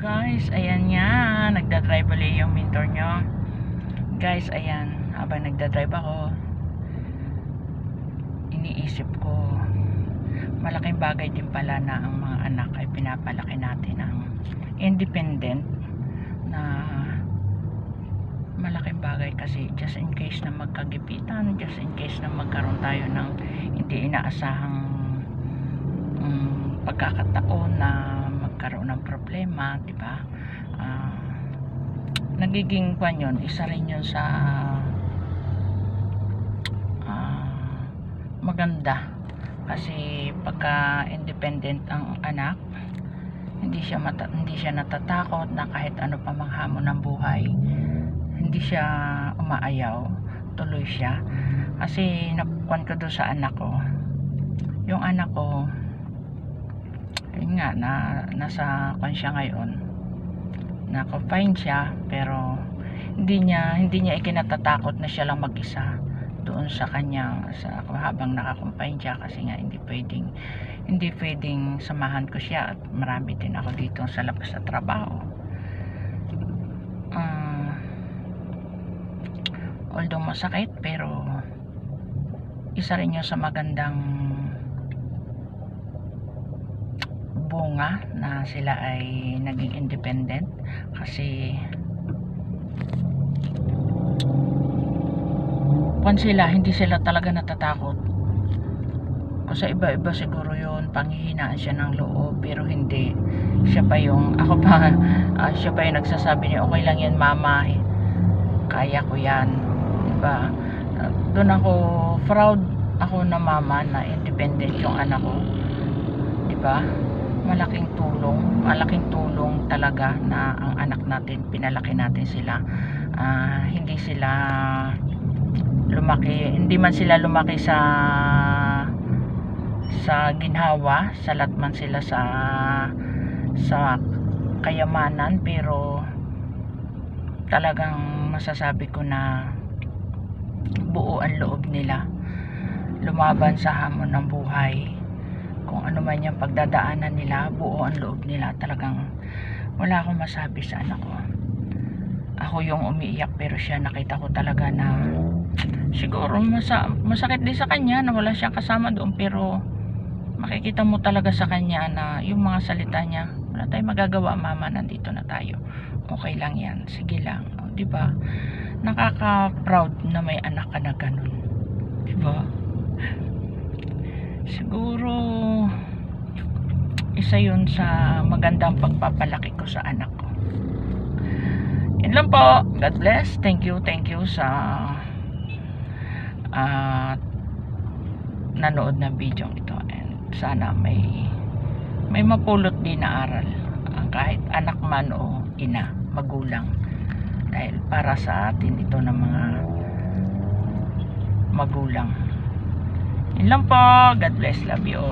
Guys, ayan nga, nagdadrive ulit yung mentor nyo. Guys, ayan, habang nagdadrive ako, iniisip ko, malaking bagay din pala na ang mga anak ay pinapalaki natin ng independent. Na malaking bagay kasi just in case na magkagipitan, just in case na magkaroon tayo ng hindi inaasahang pagkakataon na magkaroon ng problema, di ba? Nagiging kwan yun, isa rin yun sa maganda kasi pagka independent ang anak, hindi siya natatakot na kahit ano pa mang hamon ng buhay, hindi siya umaayaw, tuloy siya. Kasi nakukuan ko doon sa anak ko, yung anak ko yun nga, nasa kwan siya ngayon, na-confine siya, pero hindi niya ikinatatakot na siya lang mag-isa doon sa kanya habang naka-confine siya, kasi nga hindi pwedeng samahan ko siya at marami din ako dito sa labas sa trabaho. Although masakit, pero isa rin yun sa magandang bunga na sila ay naging independent, kasi hindi sila talaga natatakot. Kasi iba-iba siguro yun, panghihinaan siya ng loob, pero hindi, siya pa yung nagsasabi niya, okay lang yan mama, kaya ko yan, diba? Doon ako proud ako na mama na independent yung anak ko, diba? Malaking tulong talaga na ang anak natin, pinalaki natin sila, hindi man sila lumaki sa ginhawa, salat man sila sa kayamanan, pero talagang masasabi ko na buo ang loob nila lumaban sa hamon ng buhay. Kung ano man yung pagdadaanan nila, buo ang loob nila. Talagang wala akong masabi sa anak ko. Ako yung umiiyak, pero siya, nakita ko talaga na siguro masakit din sa kanya na wala siyang kasama doon, pero makikita mo talaga sa kanya na yung mga salita niya, wala tayong magagawa mama, nandito na tayo, okay lang yan, sige lang, diba? Nakaka-proud na may anak ka na ganun, diba? Siguro isa yun sa magandang pagpapalaki ko sa anak ko. Yun lang po. God bless. Thank you sa nanood ng video ito, and sana may mapulot din na aral, kahit anak man o ina, magulang, dahil para sa atin ito ng mga magulang. Yun lang po. God bless. Love you all.